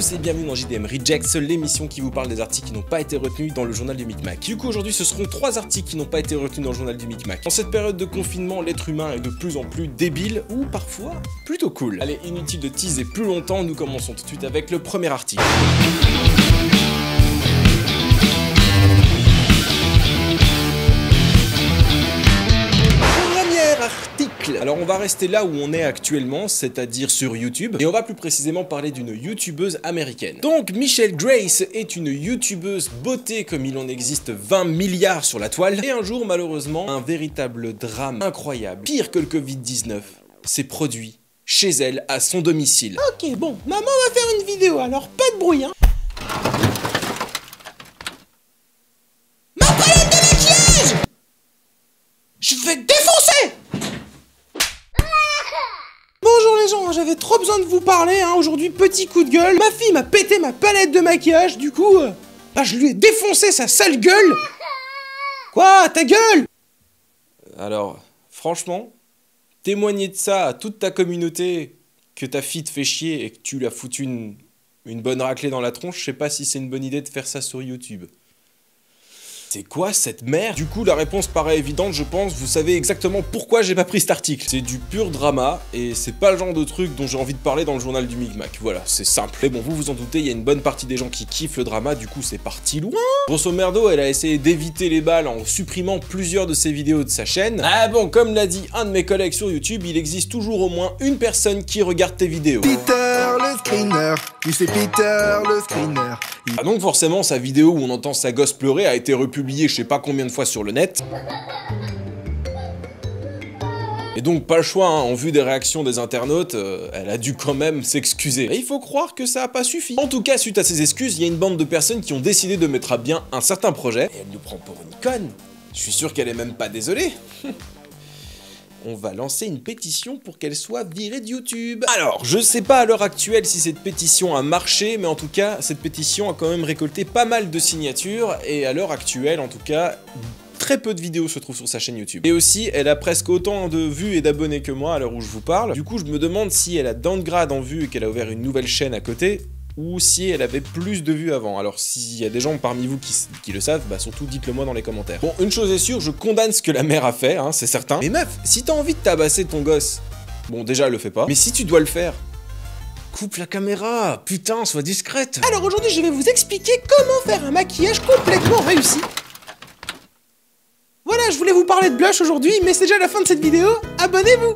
tous et bienvenue dans JDM Rejects, l'émission qui vous parle des articles qui n'ont pas été retenus dans le journal du Micmac. Du coup aujourd'hui ce seront 3 articles qui n'ont pas été retenus dans le journal du Micmac. Dans cette période de confinement, l'être humain est de plus en plus débile, ou parfois plutôt cool. Allez, inutile de teaser plus longtemps, nous commençons tout de suite avec le premier article. Alors on va rester là où on est actuellement, c'est-à-dire sur YouTube, et on va plus précisément parler d'une youtubeuse américaine. Donc Michelle Grace est une youtubeuse beauté comme il en existe 20 milliards sur la toile, et un jour malheureusement, un véritable drame incroyable, pire que le Covid-19, s'est produit chez elle, à son domicile. Ok, bon, maman va faire une vidéo, alors pas de bruit, hein. Ma palette de maquillage! Je vais te défoncer! Bonjour les gens, j'avais trop besoin de vous parler, hein, aujourd'hui, petit coup de gueule. Ma fille m'a pété ma palette de maquillage, du coup, je lui ai défoncé sa sale gueule. Quoi, ta gueule? Alors, franchement, témoigner de ça à toute ta communauté, que ta fille te fait chier et que tu lui as foutu une bonne raclée dans la tronche, je sais pas si c'est une bonne idée de faire ça sur YouTube. C'est quoi cette merde? Du coup la réponse paraît évidente je pense, vous savez exactement pourquoi j'ai pas pris cet article. C'est du pur drama et c'est pas le genre de truc dont j'ai envie de parler dans le journal du Micmac. Voilà, c'est simple. Mais bon, vous vous en doutez, il y a une bonne partie des gens qui kiffent le drama, du coup c'est parti loin. Grosso merdo, elle a essayé d'éviter les balles en supprimant plusieurs de ses vidéos de sa chaîne. Ah bon, comme l'a dit un de mes collègues sur YouTube, il existe toujours au moins une personne qui regarde tes vidéos. Peter le screener, tu sais Peter le screener. Ah donc forcément sa vidéo où on entend sa gosse pleurer a été republiée je sais pas combien de fois sur le net. Et donc pas le choix, hein, en vue des réactions des internautes, elle a dû quand même s'excuser. Et il faut croire que ça a pas suffi. En tout cas, suite à ces excuses, il y a une bande de personnes qui ont décidé de mettre à bien un certain projet. Et elle nous prend pour une conne. Je suis sûr qu'elle est même pas désolée. On va lancer une pétition pour qu'elle soit virée de YouTube. Alors, je sais pas à l'heure actuelle si cette pétition a marché, mais en tout cas, cette pétition a quand même récolté pas mal de signatures, et à l'heure actuelle, en tout cas, très peu de vidéos se trouvent sur sa chaîne YouTube. Et aussi, elle a presque autant de vues et d'abonnés que moi à l'heure où je vous parle. Du coup, je me demande si elle a downgrade en vues et qu'elle a ouvert une nouvelle chaîne à côté, ou si elle avait plus de vues avant. Alors s'il y a des gens parmi vous qui le savent, bah surtout dites-le moi dans les commentaires. Bon, une chose est sûre, je condamne ce que la mère a fait, hein, c'est certain. Mais meuf, si t'as envie de tabasser ton gosse, bon déjà le fais pas, mais si tu dois le faire, coupe la caméra, putain, sois discrète. Alors aujourd'hui, je vais vous expliquer comment faire un maquillage complètement réussi. Voilà, je voulais vous parler de blush aujourd'hui, mais c'est déjà la fin de cette vidéo, abonnez-vous!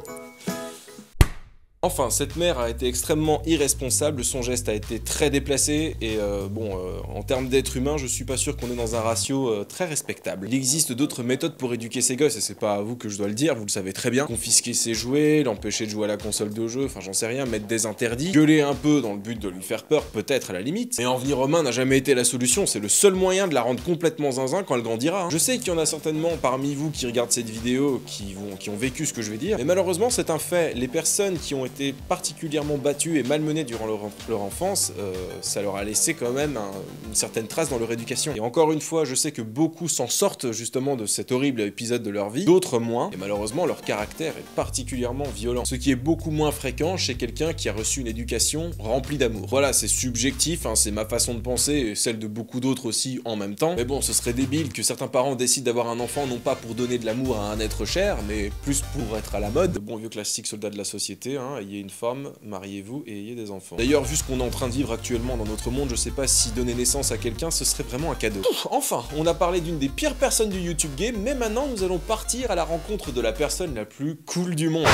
Enfin, cette mère a été extrêmement irresponsable, son geste a été très déplacé, et en termes d'être humain, je suis pas sûr qu'on est dans un ratio très respectable. Il existe d'autres méthodes pour éduquer ses gosses, et c'est pas à vous que je dois le dire, vous le savez très bien. Confisquer ses jouets, l'empêcher de jouer à la console de jeu, enfin j'en sais rien, mettre des interdits, gueuler un peu dans le but de lui faire peur, peut-être à la limite. Mais en venir aux mains n'a jamais été la solution, c'est le seul moyen de la rendre complètement zinzin quand elle grandira. Hein. Je sais qu'il y en a certainement parmi vous qui regardent cette vidéo, qui ont vécu ce que je vais dire, mais malheureusement c'est un fait, les personnes qui ont été particulièrement battus et malmenés durant leur enfance, ça leur a laissé quand même une certaine trace dans leur éducation. Et encore une fois, je sais que beaucoup s'en sortent justement de cet horrible épisode de leur vie, d'autres moins, et malheureusement leur caractère est particulièrement violent. Ce qui est beaucoup moins fréquent chez quelqu'un qui a reçu une éducation remplie d'amour. Voilà, c'est subjectif, hein, c'est ma façon de penser, et celle de beaucoup d'autres aussi en même temps. Mais bon, ce serait débile que certains parents décident d'avoir un enfant non pas pour donner de l'amour à un être cher, mais plus pour être à la mode. Le bon vieux classique soldat de la société, hein, ayez une femme, mariez-vous et ayez des enfants. D'ailleurs, vu ce qu'on est en train de vivre actuellement dans notre monde, je sais pas si donner naissance à quelqu'un, ce serait vraiment un cadeau. Enfin, on a parlé d'une des pires personnes du YouTube game, mais maintenant nous allons partir à la rencontre de la personne la plus cool du monde.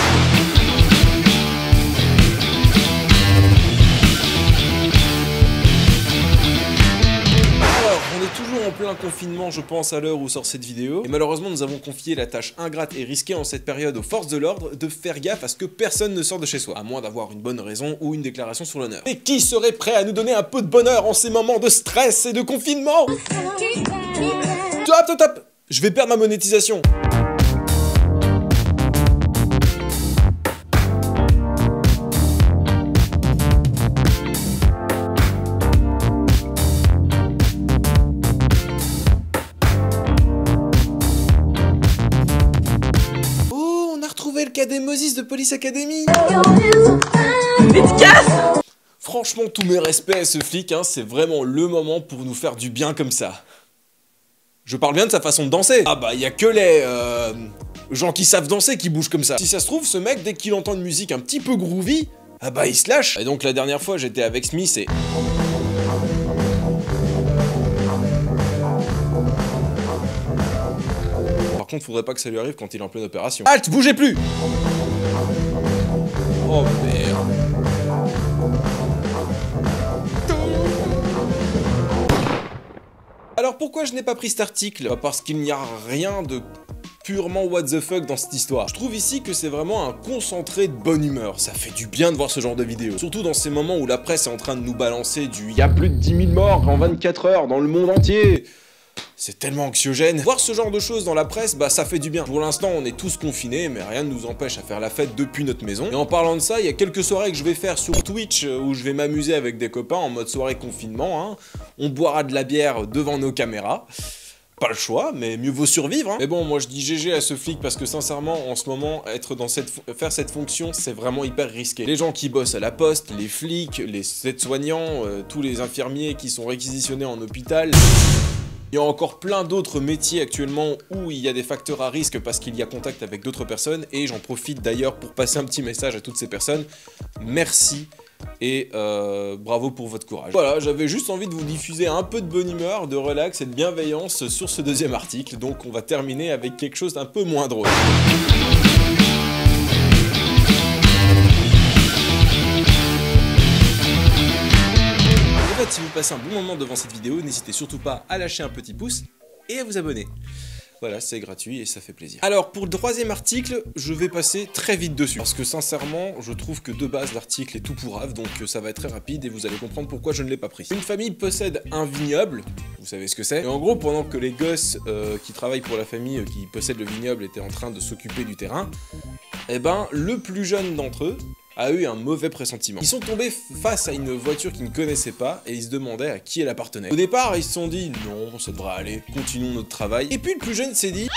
On est toujours en plein confinement, je pense, à l'heure où sort cette vidéo. Et malheureusement, nous avons confié la tâche ingrate et risquée en cette période aux forces de l'ordre de faire gaffe à ce que personne ne sorte de chez soi, à moins d'avoir une bonne raison ou une déclaration sur l'honneur. Et qui serait prêt à nous donner un peu de bonheur en ces moments de stress et de confinement? Top! Je vais perdre ma monétisation. Le cas des Moses de Police Academy. Dédicace. Franchement, tous mes respects à ce flic, hein, c'est vraiment le moment pour nous faire du bien comme ça. Je parle bien de sa façon de danser. Ah bah, y a que les gens qui savent danser qui bougent comme ça. Si ça se trouve, ce mec, dès qu'il entend une musique un petit peu groovy, ah bah, il se lâche. Et donc, la dernière fois, j'étais avec Smith et... Par contre, faudrait pas que ça lui arrive quand il est en pleine opération. Halte, bougez plus! Oh merde. Alors pourquoi je n'ai pas pris cet article? Parce qu'il n'y a rien de purement what the fuck dans cette histoire. Je trouve ici que c'est vraiment un concentré de bonne humeur. Ça fait du bien de voir ce genre de vidéo. Surtout dans ces moments où la presse est en train de nous balancer du « y a plus de 10 000 morts en 24 heures dans le monde entier ». C'est tellement anxiogène. Voir ce genre de choses dans la presse, bah ça fait du bien. Pour l'instant, on est tous confinés, mais rien ne nous empêche à faire la fête depuis notre maison. Et en parlant de ça, il y a quelques soirées que je vais faire sur Twitch où je vais m'amuser avec des copains en mode soirée confinement. Hein. On boira de la bière devant nos caméras. Pas le choix, mais mieux vaut survivre. Hein. Mais bon, moi je dis GG à ce flic parce que sincèrement, en ce moment, faire cette fonction, c'est vraiment hyper risqué. Les gens qui bossent à la poste, les flics, les aides-soignants, tous les infirmiers qui sont réquisitionnés en hôpital... Il y a encore plein d'autres métiers actuellement où il y a des facteurs à risque parce qu'il y a contact avec d'autres personnes et j'en profite d'ailleurs pour passer un petit message à toutes ces personnes. Merci et bravo pour votre courage. Voilà, j'avais juste envie de vous diffuser un peu de bonne humeur, de relax et de bienveillance sur ce deuxième article, donc on va terminer avec quelque chose d'un peu moins drôle. Si vous passez un bon moment devant cette vidéo, n'hésitez surtout pas à lâcher un petit pouce et à vous abonner. Voilà, c'est gratuit et ça fait plaisir. Alors, pour le troisième article, je vais passer très vite dessus. Parce que sincèrement, je trouve que de base, l'article est tout pourrave, donc ça va être très rapide et vous allez comprendre pourquoi je ne l'ai pas pris. Une famille possède un vignoble, vous savez ce que c'est. Et en gros, pendant que les gosses qui travaillent pour la famille qui possède le vignoble étaient en train de s'occuper du terrain, eh ben, le plus jeune d'entre eux a eu un mauvais pressentiment. Ils sont tombés face à une voiture qu'ils ne connaissaient pas et ils se demandaient à qui elle appartenait. Au départ, ils se sont dit non, ça devrait aller, continuons notre travail. Et puis le plus jeune s'est dit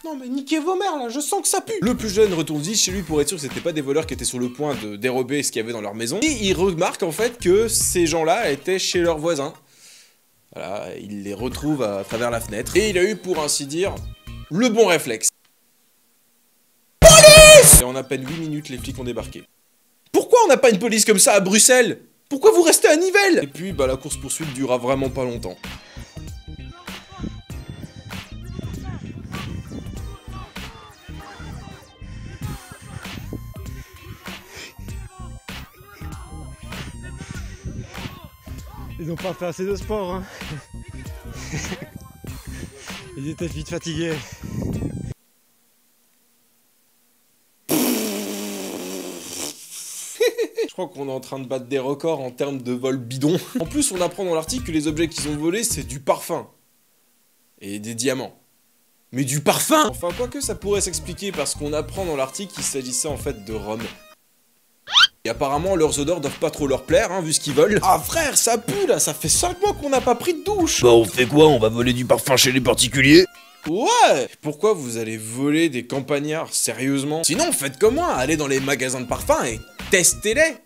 non mais niquez vos mères là, je sens que ça pue. Le plus jeune retourne vite chez lui pour être sûr que c'était pas des voleurs qui étaient sur le point de dérober ce qu'il y avait dans leur maison. Et il remarque en fait que ces gens-là étaient chez leurs voisins. Voilà, il les retrouve à travers la fenêtre. Et il a eu pour ainsi dire le bon réflexe. Police! Et en à peine 8 minutes, les flics ont débarqué. Pourquoi on n'a pas une police comme ça à Bruxelles? Pourquoi vous restez à Nivelles? Et puis, bah la course-poursuite durera vraiment pas longtemps. Ils n'ont pas fait assez de sport, hein. Ils étaient vite fatigués. Je crois qu'on est en train de battre des records en termes de vol bidon. En plus, on apprend dans l'article que les objets qu'ils ont volés, c'est du parfum. Et des diamants. Mais du parfum! Enfin, quoique ça pourrait s'expliquer parce qu'on apprend dans l'article qu'il s'agissait en fait de rhum. Et apparemment, leurs odeurs doivent pas trop leur plaire, hein, vu ce qu'ils veulent. Ah frère, ça pue là, ça fait 5 mois qu'on n'a pas pris de douche! Bah on fait quoi? On va voler du parfum chez les particuliers? Ouais! Pourquoi vous allez voler des campagnards, sérieusement? Sinon, faites comme moi, allez dans les magasins de parfums et testez-les!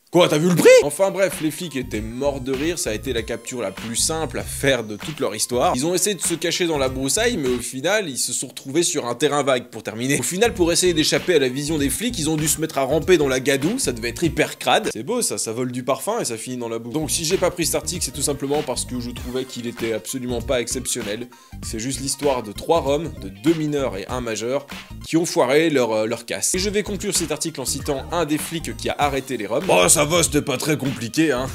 Quoi, t'as vu le prix? Enfin bref, les flics étaient morts de rire, ça a été la capture la plus simple à faire de toute leur histoire. Ils ont essayé de se cacher dans la broussaille, mais au final, ils se sont retrouvés sur un terrain vague pour terminer. Au final, pour essayer d'échapper à la vision des flics, ils ont dû se mettre à ramper dans la gadoue, ça devait être hyper crade. C'est beau ça vole du parfum et ça finit dans la boue. Donc si j'ai pas pris cet article, c'est tout simplement parce que je trouvais qu'il était absolument pas exceptionnel. C'est juste l'histoire de 3 roms, de 2 mineurs et 1 majeur, qui ont foiré leur casse. Et je vais conclure cet article en citant un des flics qui a arrêté les roms. Oh, ça va, c'était pas très compliqué, hein.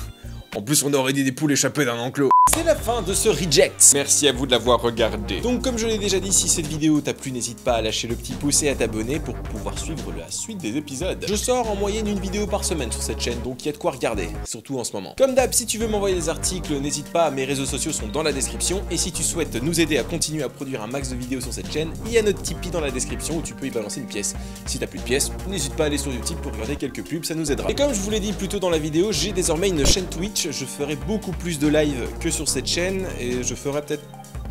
En plus, on aurait dit des poules échappées d'un enclos. C'est la fin de ce reject. Merci à vous de l'avoir regardé. Donc comme je l'ai déjà dit, si cette vidéo t'a plu, n'hésite pas à lâcher le petit pouce et à t'abonner pour pouvoir suivre la suite des épisodes. Je sors en moyenne une vidéo par semaine sur cette chaîne, donc il y a de quoi regarder, surtout en ce moment. Comme d'hab, si tu veux m'envoyer des articles, n'hésite pas, mes réseaux sociaux sont dans la description. Et si tu souhaites nous aider à continuer à produire un max de vidéos sur cette chaîne, il y a notre Tipeee dans la description où tu peux y balancer une pièce. Si t'as plus de pièces, n'hésite pas à aller sur YouTube pour regarder quelques pubs, ça nous aidera. Et comme je vous l'ai dit plus tôt dans la vidéo, j'ai désormais une chaîne Twitch, je ferai beaucoup plus de live que sur cette chaîne et je ferai peut-être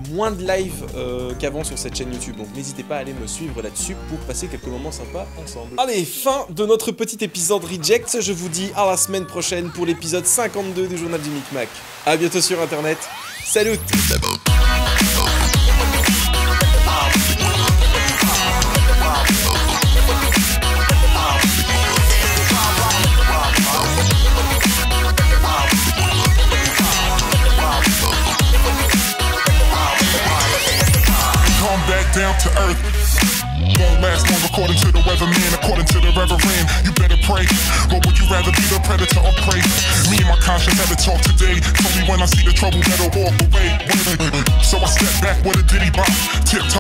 moins de live qu'avant sur cette chaîne YouTube, donc n'hésitez pas à aller me suivre là-dessus pour passer quelques moments sympas ensemble. Allez, fin de notre petit épisode Reject, je vous dis à la semaine prochaine pour l'épisode 52 du Journal du Micmac. A bientôt sur internet, salut. Down to earth. Won't last long according to the weatherman, according to the reverend. You better pray. Or would you rather be the predator or prey? Me and my conscience had to talk today. Told me when I see the trouble, better walk away. So I step back with a ditty bop. Tip